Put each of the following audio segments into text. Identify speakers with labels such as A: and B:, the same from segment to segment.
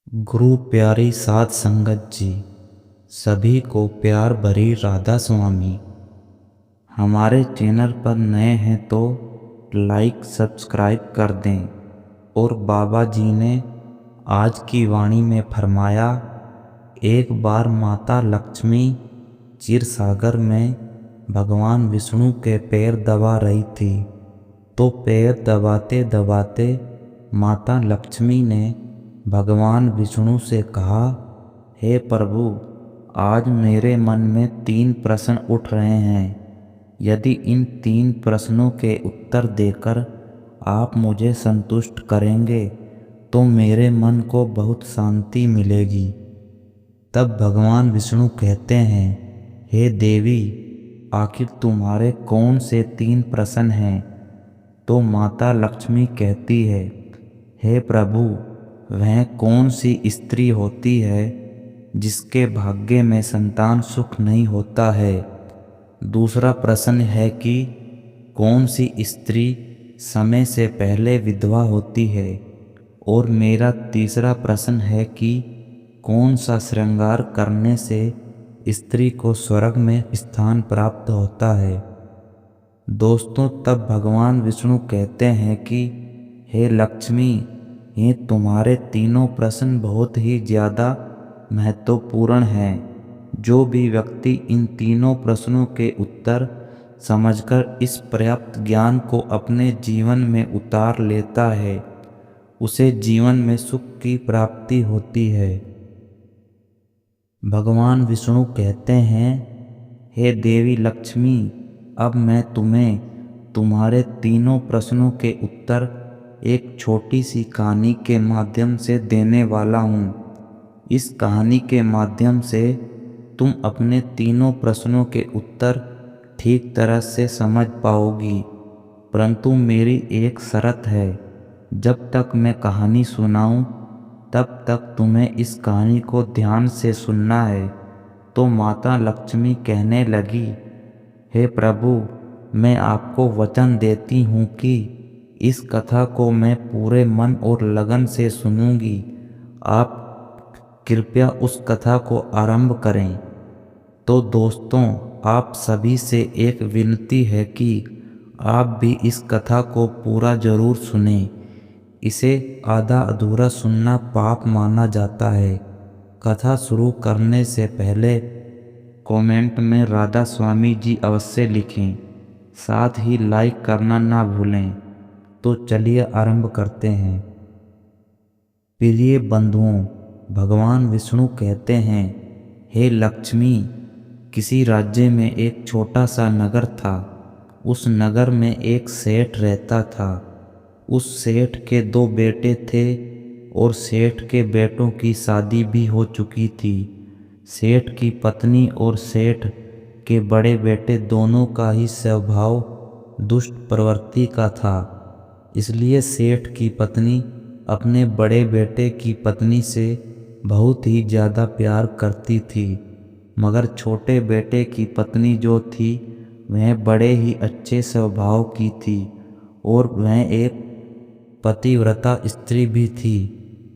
A: गुरु प्यारी साध संगत जी, सभी को प्यार भरी राधा स्वामी। हमारे चैनल पर नए हैं तो लाइक सब्सक्राइब कर दें। और बाबा जी ने आज की वाणी में फरमाया, एक बार माता लक्ष्मी क्षीर सागर में भगवान विष्णु के पैर दबा रही थी। तो पैर दबाते दबाते माता लक्ष्मी ने भगवान विष्णु से कहा, हे प्रभु, आज मेरे मन में 3 प्रश्न उठ रहे हैं। यदि इन 3 प्रश्नों के उत्तर देकर आप मुझे संतुष्ट करेंगे तो मेरे मन को बहुत शांति मिलेगी। तब भगवान विष्णु कहते हैं, हे देवी, आखिर तुम्हारे कौन से 3 प्रश्न हैं? तो माता लक्ष्मी कहती है, हे प्रभु, वह कौन सी स्त्री होती है जिसके भाग्य में संतान सुख नहीं होता है? दूसरा प्रश्न है कि कौन सी स्त्री समय से पहले विधवा होती है? और मेरा तीसरा प्रश्न है कि कौन सा श्रृंगार करने से स्त्री को स्वर्ग में स्थान प्राप्त होता है? दोस्तों, तब भगवान विष्णु कहते हैं कि हे लक्ष्मी, ये तुम्हारे तीनों प्रश्न बहुत ही ज़्यादा महत्वपूर्ण हैं। जो भी व्यक्ति इन तीनों प्रश्नों के उत्तर समझकर इस पर्याप्त ज्ञान को अपने जीवन में उतार लेता है, उसे जीवन में सुख की प्राप्ति होती है। भगवान विष्णु कहते हैं, हे देवी लक्ष्मी, अब मैं तुम्हें तुम्हारे तीनों प्रश्नों के उत्तर एक छोटी सी कहानी के माध्यम से देने वाला हूँ। इस कहानी के माध्यम से तुम अपने तीनों प्रश्नों के उत्तर ठीक तरह से समझ पाओगी। परंतु मेरी एक शर्त है, जब तक मैं कहानी सुनाऊं तब तक तुम्हें इस कहानी को ध्यान से सुनना है। तो माता लक्ष्मी कहने लगी, हे प्रभु, मैं आपको वचन देती हूँ कि इस कथा को मैं पूरे मन और लगन से सुनूंगी। आप कृपया उस कथा को आरंभ करें। तो दोस्तों, आप सभी से एक विनती है कि आप भी इस कथा को पूरा जरूर सुनें। इसे आधा अधूरा सुनना पाप माना जाता है। कथा शुरू करने से पहले कमेंट में राधा स्वामी जी अवश्य लिखें, साथ ही लाइक करना ना भूलें। तो चलिए आरंभ करते हैं। प्रिय बंधुओं, भगवान विष्णु कहते हैं, हे लक्ष्मी, किसी राज्य में एक छोटा सा नगर था। उस नगर में एक सेठ रहता था। उस सेठ के 2 बेटे थे और सेठ के बेटों की शादी भी हो चुकी थी। सेठ की पत्नी और सेठ के बड़े बेटे दोनों का ही स्वभाव दुष्ट प्रवृत्ति का था। इसलिए सेठ की पत्नी अपने बड़े बेटे की पत्नी से बहुत ही ज़्यादा प्यार करती थी। मगर छोटे बेटे की पत्नी जो थी, वह बड़े ही अच्छे स्वभाव की थी और वह एक पतिव्रता स्त्री भी थी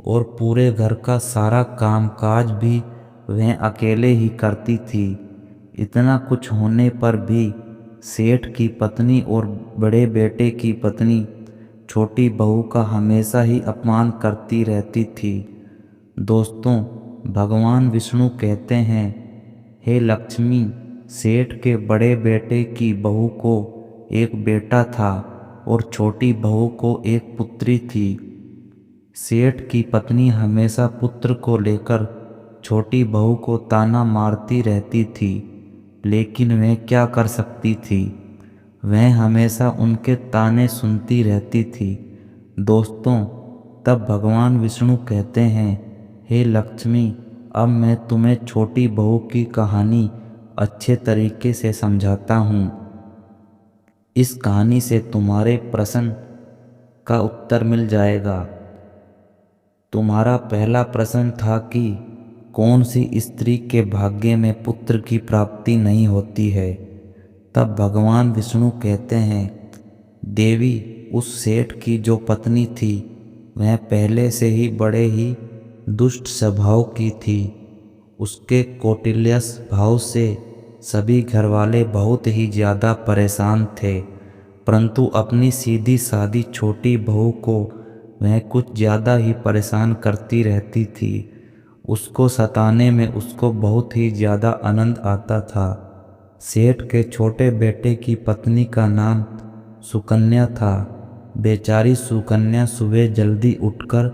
A: और पूरे घर का सारा कामकाज भी वह अकेले ही करती थी। इतना कुछ होने पर भी सेठ की पत्नी और बड़े बेटे की पत्नी छोटी बहू का हमेशा ही अपमान करती रहती थी। दोस्तों, भगवान विष्णु कहते हैं, हे लक्ष्मी, सेठ के बड़े बेटे की बहू को एक बेटा था और छोटी बहू को एक पुत्री थी। सेठ की पत्नी हमेशा पुत्र को लेकर छोटी बहू को ताना मारती रहती थी, लेकिन वह क्या कर सकती थी? वह हमेशा उनके ताने सुनती रहती थी। दोस्तों, तब भगवान विष्णु कहते हैं, हे लक्ष्मी, अब मैं तुम्हें छोटी बहू की कहानी अच्छे तरीके से समझाता हूँ। इस कहानी से तुम्हारे प्रश्न का उत्तर मिल जाएगा। तुम्हारा पहला प्रश्न था कि कौन सी स्त्री के भाग्य में पुत्र की प्राप्ति नहीं होती है। तब भगवान विष्णु कहते हैं, देवी, उस सेठ की जो पत्नी थी, वह पहले से ही बड़े ही दुष्ट स्वभाव की थी। उसके कौटिल्य भाव से सभी घरवाले बहुत ही ज़्यादा परेशान थे, परंतु अपनी सीधी सादी छोटी बहू को वह कुछ ज़्यादा ही परेशान करती रहती थी। उसको सताने में उसको बहुत ही ज़्यादा आनंद आता था। सेठ के छोटे बेटे की पत्नी का नाम सुकन्या था। बेचारी सुकन्या सुबह जल्दी उठकर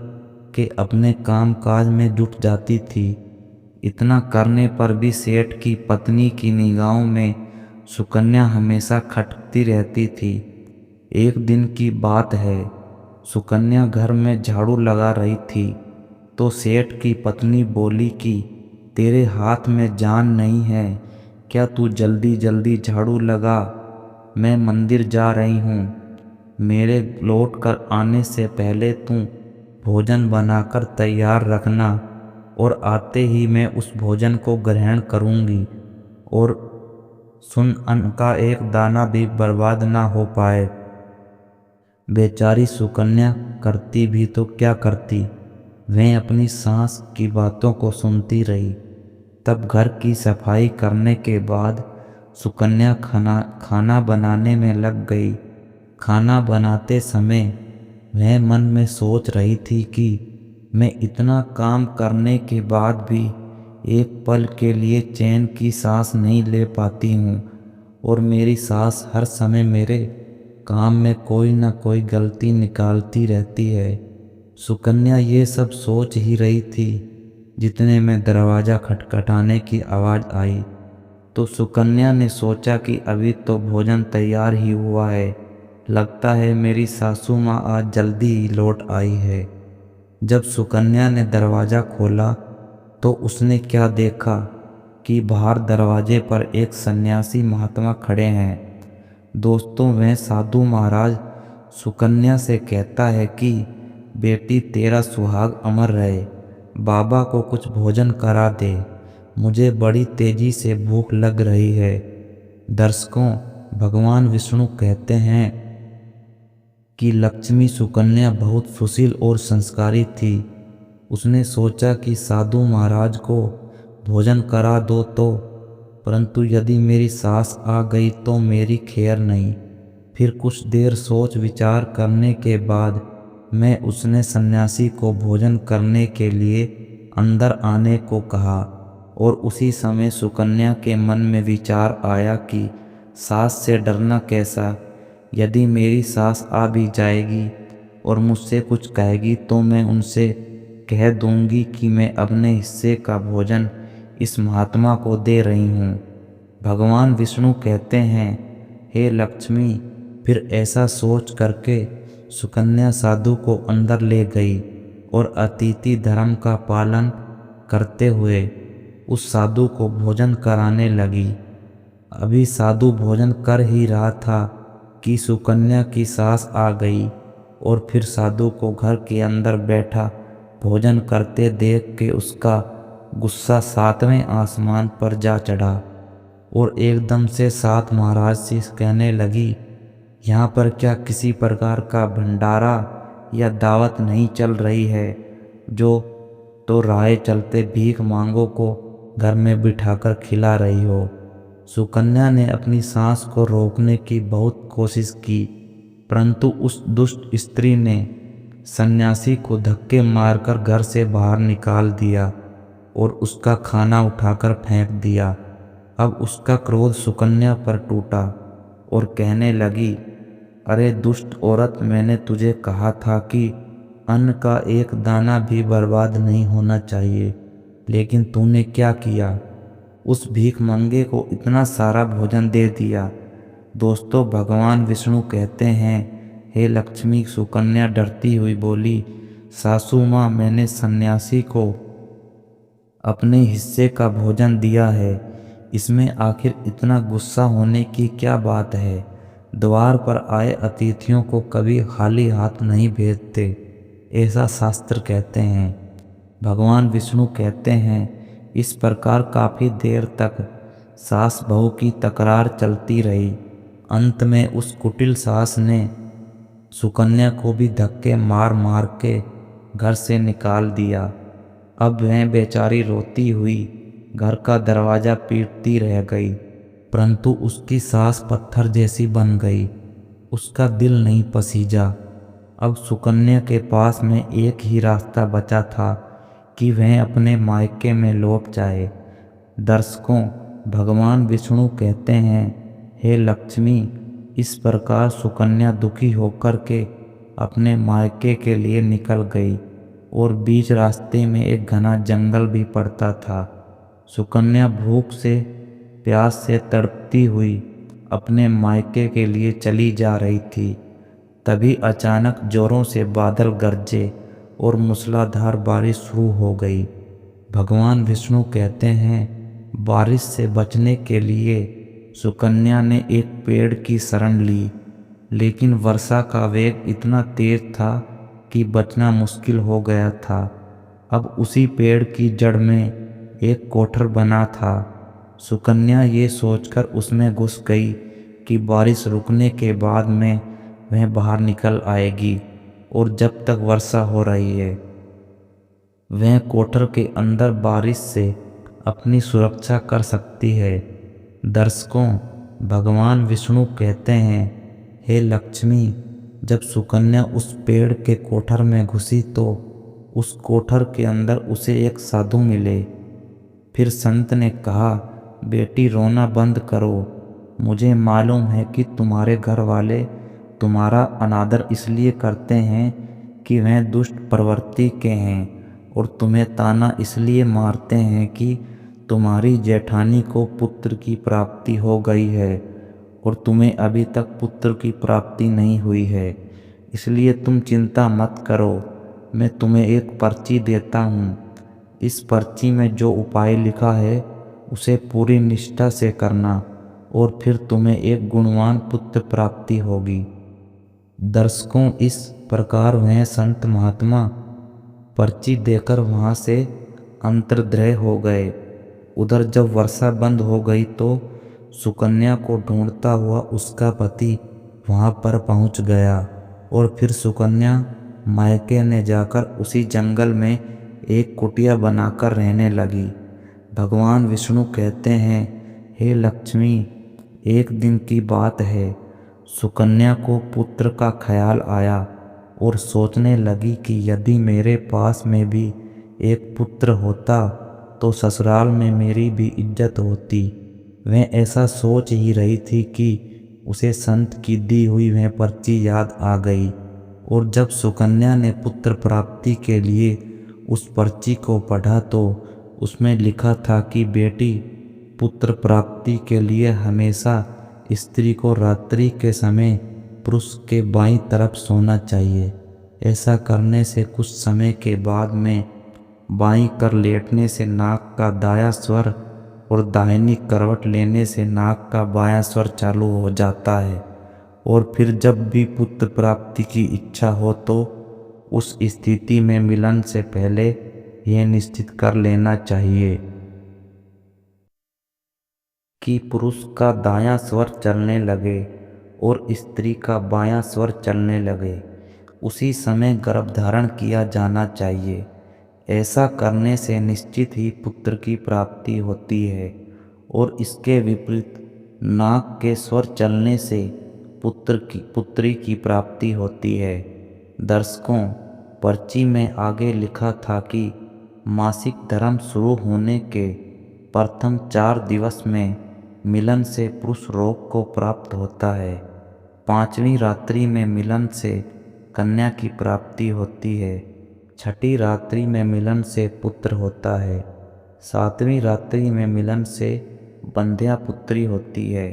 A: के अपने काम काज में जुट जाती थी। इतना करने पर भी सेठ की पत्नी की निगाहों में सुकन्या हमेशा खटकती रहती थी। एक दिन की बात है, सुकन्या घर में झाड़ू लगा रही थी तो सेठ की पत्नी बोली कि तेरे हाथ में जान नहीं है क्या, तू जल्दी जल्दी झाड़ू लगा, मैं मंदिर जा रही हूँ। मेरे लौट कर आने से पहले तू भोजन बनाकर तैयार रखना और आते ही मैं उस भोजन को ग्रहण करूँगी। और सुन, अन्न का एक दाना भी बर्बाद ना हो पाए। बेचारी सुकन्या करती भी तो क्या करती, वह अपनी सास की बातों को सुनती रही। तब घर की सफाई करने के बाद सुकन्या खाना बनाने में लग गई। खाना बनाते समय वह मन में सोच रही थी कि मैं इतना काम करने के बाद भी एक पल के लिए चैन की सांस नहीं ले पाती हूँ और मेरी सास हर समय मेरे काम में कोई ना कोई गलती निकालती रहती है। सुकन्या ये सब सोच ही रही थी, जितने में दरवाज़ा खटखटाने की आवाज़ आई तो सुकन्या ने सोचा कि अभी तो भोजन तैयार ही हुआ है, लगता है मेरी सासू माँ आज जल्दी ही लौट आई है। जब सुकन्या ने दरवाज़ा खोला तो उसने क्या देखा कि बाहर दरवाजे पर एक सन्यासी महात्मा खड़े हैं। दोस्तों, वह साधु महाराज सुकन्या से कहता है कि बेटी तेरा सुहाग अमर रहे, बाबा को कुछ भोजन करा दे, मुझे बड़ी तेजी से भूख लग रही है। दर्शकों, भगवान विष्णु कहते हैं कि लक्ष्मी सुकन्या बहुत सुशील और संस्कारी थी। उसने सोचा कि साधु महाराज को भोजन करा दो तो, परंतु यदि मेरी सास आ गई तो मेरी खैर नहीं। फिर कुछ देर सोच विचार करने के बाद मैं उसने सन्यासी को भोजन करने के लिए अंदर आने को कहा और उसी समय सुकन्या के मन में विचार आया कि सास से डरना कैसा, यदि मेरी सास आ भी जाएगी और मुझसे कुछ कहेगी तो मैं उनसे कह दूंगी कि मैं अपने हिस्से का भोजन इस महात्मा को दे रही हूँ। भगवान विष्णु कहते हैं, हे लक्ष्मी। फिर ऐसा सोच करके सुकन्या साधु को अंदर ले गई और अतिथि धर्म का पालन करते हुए उस साधु को भोजन कराने लगी। अभी साधु भोजन कर ही रहा था कि सुकन्या की सास आ गई और फिर साधु को घर के अंदर बैठा भोजन करते देख के उसका गुस्सा सातवें आसमान पर जा चढ़ा और एकदम से सात महाराज से कहने लगी, यहाँ पर क्या किसी प्रकार का भंडारा या दावत नहीं चल रही है, जो तो राह चलते भीख मांगों को घर में बिठाकर खिला रही हो। सुकन्या ने अपनी सांस को रोकने की बहुत कोशिश की, परंतु उस दुष्ट स्त्री ने सन्यासी को धक्के मारकर घर से बाहर निकाल दिया और उसका खाना उठाकर फेंक दिया। अब उसका क्रोध सुकन्या पर टूटा और कहने लगी, अरे दुष्ट औरत, मैंने तुझे कहा था कि अन्न का एक दाना भी बर्बाद नहीं होना चाहिए, लेकिन तूने क्या किया, उस भीख मंगे को इतना सारा भोजन दे दिया। दोस्तों, भगवान विष्णु कहते हैं, हे लक्ष्मी। सुकन्या डरती हुई बोली, सासू माँ, मैंने सन्यासी को अपने हिस्से का भोजन दिया है, इसमें आखिर इतना गुस्सा होने की क्या बात है। द्वार पर आए अतिथियों को कभी खाली हाथ नहीं भेजते, ऐसा शास्त्र कहते हैं। भगवान विष्णु कहते हैं, इस प्रकार काफ़ी देर तक सास बहू की तकरार चलती रही। अंत में उस कुटिल सास ने सुकन्या को भी धक्के मार मार के घर से निकाल दिया। अब वह बेचारी रोती हुई घर का दरवाज़ा पीटती रह गई, परंतु उसकी सांस पत्थर जैसी बन गई। उसका दिल नहीं पसीजा। अब सुकन्या के पास में एक ही रास्ता बचा था कि वह अपने मायके में लौट जाए। दर्शकों, भगवान विष्णु कहते हैं, हे लक्ष्मी, इस प्रकार सुकन्या दुखी होकर के अपने मायके के लिए निकल गई और बीच रास्ते में एक घना जंगल भी पड़ता था। सुकन्या भूख से, प्यास से तड़पती हुई अपने मायके के लिए चली जा रही थी। तभी अचानक जोरों से बादल गरजे और मूसलाधार बारिश शुरू हो गई। भगवान विष्णु कहते हैं, बारिश से बचने के लिए सुकन्या ने एक पेड़ की शरण ली, लेकिन वर्षा का वेग इतना तेज था कि बचना मुश्किल हो गया था। अब उसी पेड़ की जड़ में एक कोठर बना था। सुकन्या ये सोचकर उसमें घुस गई कि बारिश रुकने के बाद में वह बाहर निकल आएगी और जब तक वर्षा हो रही है वह कोठर के अंदर बारिश से अपनी सुरक्षा कर सकती है। दर्शकों, भगवान विष्णु कहते हैं, हे लक्ष्मी, जब सुकन्या उस पेड़ के कोठर में घुसी तो उस कोठर के अंदर उसे एक साधु मिले। फिर संत ने कहा, बेटी रोना बंद करो। मुझे मालूम है कि तुम्हारे घर वाले तुम्हारा अनादर इसलिए करते हैं कि वह दुष्ट प्रवृत्ति के हैं और तुम्हें ताना इसलिए मारते हैं कि तुम्हारी जेठानी को पुत्र की प्राप्ति हो गई है और तुम्हें अभी तक पुत्र की प्राप्ति नहीं हुई है। इसलिए तुम चिंता मत करो, मैं तुम्हें एक पर्ची देता हूँ। इस पर्ची में जो उपाय लिखा है उसे पूरी निष्ठा से करना और फिर तुम्हें एक गुणवान पुत्र प्राप्ति होगी। दर्शकों, इस प्रकार वह संत महात्मा पर्ची देकर वहाँ से अंतर्ध्याय हो गए। उधर जब वर्षा बंद हो गई तो सुकन्या को ढूंढता हुआ उसका पति वहाँ पर पहुँच गया और फिर सुकन्या मायके ने जाकर उसी जंगल में एक कुटिया बनाकर रहने लगी। भगवान विष्णु कहते हैं, हे लक्ष्मी, एक दिन की बात है, सुकन्या को पुत्र का ख्याल आया और सोचने लगी कि यदि मेरे पास में भी एक पुत्र होता तो ससुराल में मेरी भी इज्जत होती। वह ऐसा सोच ही रही थी कि उसे संत की दी हुई वह पर्ची याद आ गई और जब सुकन्या ने पुत्र प्राप्ति के लिए उस पर्ची को पढ़ा तो उसमें लिखा था कि बेटी, पुत्र प्राप्ति के लिए हमेशा स्त्री को रात्रि के समय पुरुष के बाईं तरफ सोना चाहिए। ऐसा करने से कुछ समय के बाद में बाईं कर लेटने से नाक का दायां स्वर और दाहिनी करवट लेने से नाक का बायां स्वर चालू हो जाता है और फिर जब भी पुत्र प्राप्ति की इच्छा हो तो उस स्थिति में मिलन से पहले यह निश्चित कर लेना चाहिए कि पुरुष का दायां स्वर चलने लगे और स्त्री का बायां स्वर चलने लगे, उसी समय गर्भधारण किया जाना चाहिए। ऐसा करने से निश्चित ही पुत्र की प्राप्ति होती है और इसके विपरीत नाक के स्वर चलने से पुत्री की प्राप्ति होती है। दर्शकों, पर्ची में आगे लिखा था कि मासिक धर्म शुरू होने के प्रथम 4 दिवस में मिलन से पुरुष रोग को प्राप्त होता है। 5वीं रात्रि में मिलन से कन्या की प्राप्ति होती है। 6ठी रात्रि में मिलन से पुत्र होता है। 7वीं रात्रि में मिलन से बंध्या पुत्री होती है।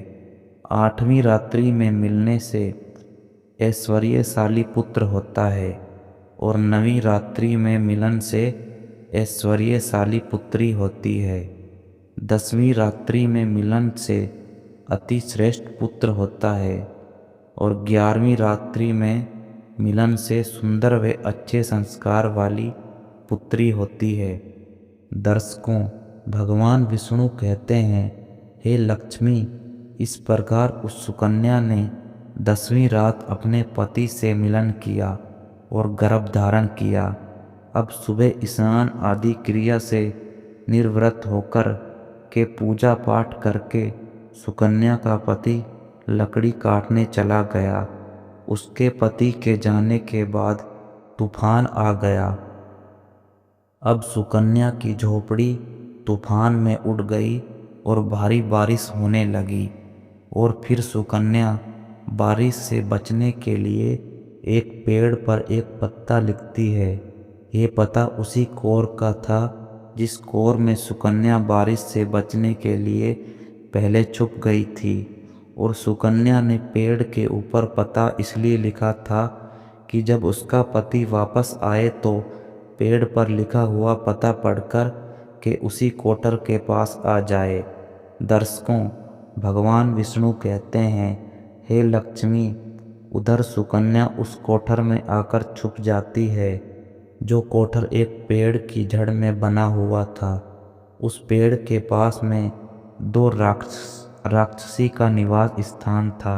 A: 8वीं रात्रि में मिलने से ऐश्वर्यशाली पुत्र होता है और 9वीं रात्रि में मिलन से ऐश्वर्यशाली पुत्री होती है। 10वीं रात्रि में मिलन से अति श्रेष्ठ पुत्र होता है और 11वीं रात्रि में मिलन से सुंदर व अच्छे संस्कार वाली पुत्री होती है। दर्शकों, भगवान विष्णु कहते हैं, हे लक्ष्मी, इस प्रकार उस सुकन्या ने 10वीं रात अपने पति से मिलन किया और गर्भ धारण किया। अब सुबह स्नान आदि क्रिया से निर्वृत होकर के पूजा पाठ करके सुकन्या का पति लकड़ी काटने चला गया। उसके पति के जाने के बाद तूफान आ गया। अब सुकन्या की झोपड़ी तूफान में उड़ गई और भारी बारिश होने लगी। और फिर सुकन्या बारिश से बचने के लिए एक पेड़ पर एक पत्ता लिखती है। ये पता उसी कोर का था जिस कोर में सुकन्या बारिश से बचने के लिए पहले छुप गई थी। और सुकन्या ने पेड़ के ऊपर पता इसलिए लिखा था कि जब उसका पति वापस आए तो पेड़ पर लिखा हुआ पता पढ़कर के उसी कोटर के पास आ जाए। दर्शकों, भगवान विष्णु कहते हैं, हे लक्ष्मी, उधर सुकन्या उस कोठर में आकर छुप जाती है, जो कोठर एक पेड़ की जड़ में बना हुआ था। उस पेड़ के पास में दो राक्षसी का निवास स्थान था।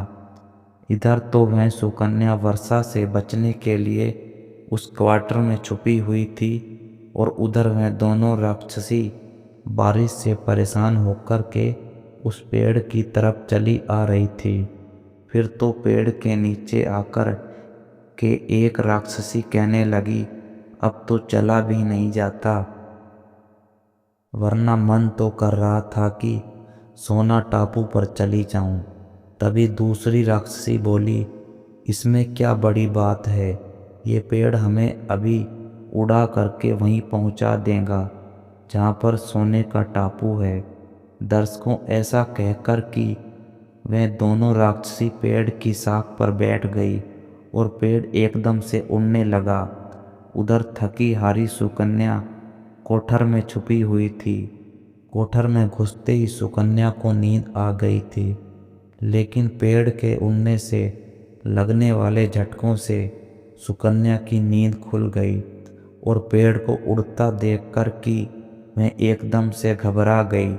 A: इधर तो वह सुकन्या वर्षा से बचने के लिए उस क्वार्टर में छुपी हुई थी और उधर वह दोनों राक्षसी बारिश से परेशान होकर के उस पेड़ की तरफ चली आ रही थी। फिर तो पेड़ के नीचे आकर के एक राक्षसी कहने लगी, अब तो चला भी नहीं जाता, वरना मन तो कर रहा था कि सोना टापू पर चली जाऊं। तभी दूसरी राक्षसी बोली, इसमें क्या बड़ी बात है, ये पेड़ हमें अभी उड़ा करके वहीं पहुंचा देगा जहां पर सोने का टापू है। दर्शकों, ऐसा कहकर कि वह दोनों राक्षसी पेड़ की शाख पर बैठ गई और पेड़ एकदम से उड़ने लगा। उधर थकी हारी सुकन्या कोठर में छुपी हुई थी। कोठर में घुसते ही सुकन्या को नींद आ गई थी, लेकिन पेड़ के उड़ने से लगने वाले झटकों से सुकन्या की नींद खुल गई और पेड़ को उड़ता देखकर कि वह एकदम से घबरा गई।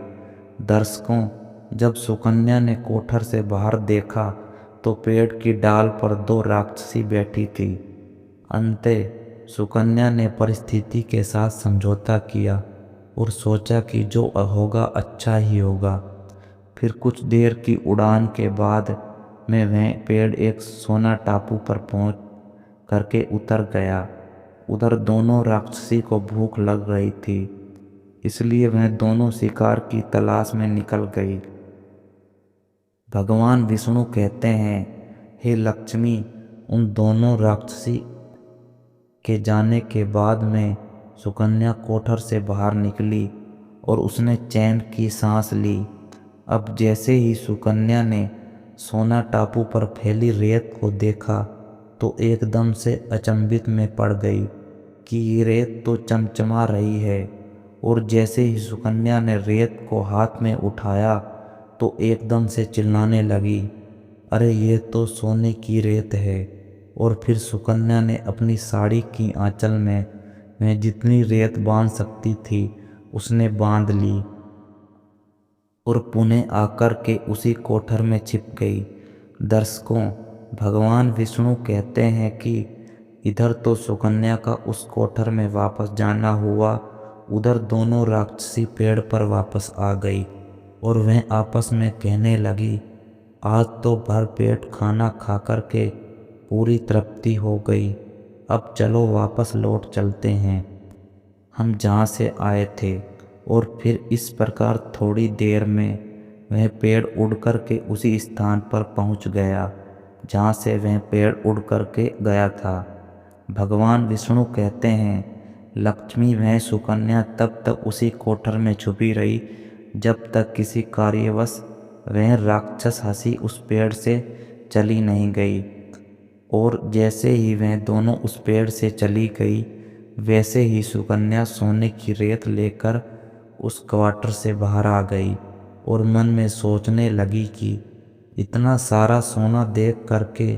A: दर्शकों, जब सुकन्या ने कोठर से बाहर देखा तो पेड़ की डाल पर दो राक्षसी बैठी थी। अंततः सुकन्या ने परिस्थिति के साथ समझौता किया और सोचा कि जो होगा अच्छा ही होगा। फिर कुछ देर की उड़ान के बाद में वह पेड़ एक सोना टापू पर पहुंच करके उतर गया। उधर दोनों राक्षसी को भूख लग रही थी, इसलिए वह दोनों शिकार की तलाश में निकल गई। भगवान विष्णु कहते हैं, हे लक्ष्मी, उन दोनों राक्षसी के जाने के बाद में सुकन्या कोठर से बाहर निकली और उसने चैन की सांस ली। अब जैसे ही सुकन्या ने सोना टापू पर फैली रेत को देखा तो एकदम से अचंभित में पड़ गई कि ये रेत तो चमचमा रही है। और जैसे ही सुकन्या ने रेत को हाथ में उठाया तो एकदम से चिल्लाने लगी, अरे ये तो सोने की रेत है। और फिर सुकन्या ने अपनी साड़ी की आंचल में वह जितनी रेत बांध सकती थी उसने बांध ली और पुनः आकर के उसी कोठर में छिप गई। दर्शकों, भगवान विष्णु कहते हैं कि इधर तो सुकन्या का उस कोठर में वापस जाना हुआ, उधर दोनों राक्षसी पेड़ पर वापस आ गई और वह आपस में कहने लगी, आज तो भर पेट खाना खा कर के पूरी तृप्ति हो गई, अब चलो वापस लौट चलते हैं हम जहाँ से आए थे। और फिर इस प्रकार थोड़ी देर में वह पेड़ उड़ कर के उसी स्थान पर पहुँच गया जहाँ से वह पेड़ उड़ कर के गया था। भगवान विष्णु कहते हैं, लक्ष्मी, वह सुकन्या तब तक उसी कोठर में छुपी रही जब तक किसी कार्यवश वह राक्षस हंसी उस पेड़ से चली नहीं गई। और जैसे ही वह दोनों उस पेड़ से चली गई, वैसे ही सुकन्या सोने की रेत लेकर उस क्वार्टर से बाहर आ गई और मन में सोचने लगी कि इतना सारा सोना देख करके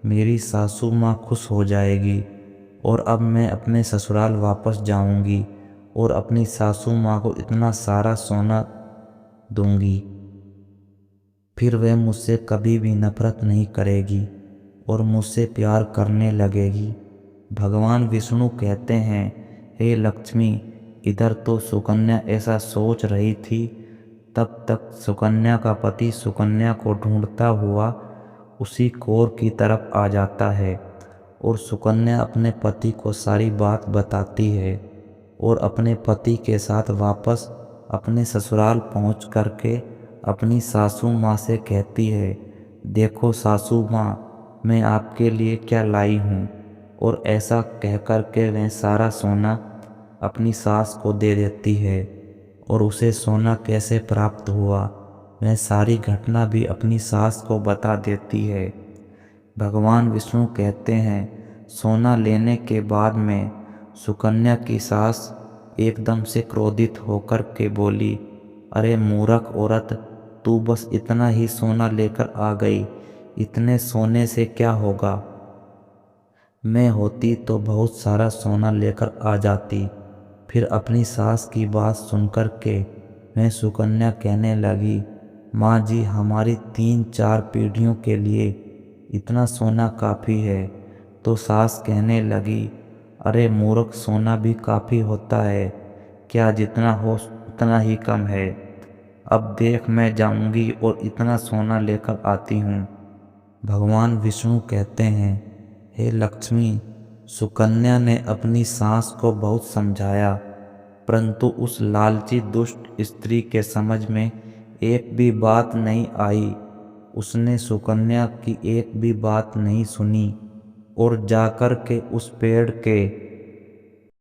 A: मेरी सासू माँ खुश हो जाएगी और अब मैं अपने ससुराल वापस जाऊंगी और अपनी सासू माँ को इतना सारा सोना दूंगी। फिर वह मुझसे कभी भी नफरत नहीं करेगी और मुझसे प्यार करने लगेगी। भगवान विष्णु कहते हैं, हे लक्ष्मी, इधर तो सुकन्या ऐसा सोच रही थी, तब तक सुकन्या का पति सुकन्या को ढूंढता हुआ उसी कोर की तरफ आ जाता है और सुकन्या अपने पति को सारी बात बताती है और अपने पति के साथ वापस अपने ससुराल पहुंच करके अपनी सासू माँ से कहती है, देखो सासू माँ, मैं आपके लिए क्या लाई हूँ। और ऐसा कह कर के वह सारा सोना अपनी सास को दे देती है और उसे सोना कैसे प्राप्त हुआ वह सारी घटना भी अपनी सास को बता देती है। भगवान विष्णु कहते हैं, सोना लेने के बाद में सुकन्या की सास एकदम से क्रोधित होकर के बोली, अरे मूर्ख औरत, तू बस इतना ही सोना लेकर आ गई, इतने सोने से क्या होगा। मैं होती तो बहुत सारा सोना लेकर आ जाती। फिर अपनी सास की बात सुनकर के मैं सुकन्या कहने लगी, माँ जी, हमारी 3-4 पीढ़ियों के लिए इतना सोना काफ़ी है। तो सास कहने लगी, अरे मूर्ख, सोना भी काफ़ी होता है क्या, जितना हो उतना ही कम है। अब देख, मैं जाऊंगी और इतना सोना लेकर आती हूँ। भगवान विष्णु कहते हैं, हे लक्ष्मी, सुकन्या ने अपनी सास को बहुत समझाया, परंतु उस लालची दुष्ट स्त्री के समझ में एक भी बात नहीं आई। उसने सुकन्या की एक भी बात नहीं सुनी और जाकर के उस पेड़ के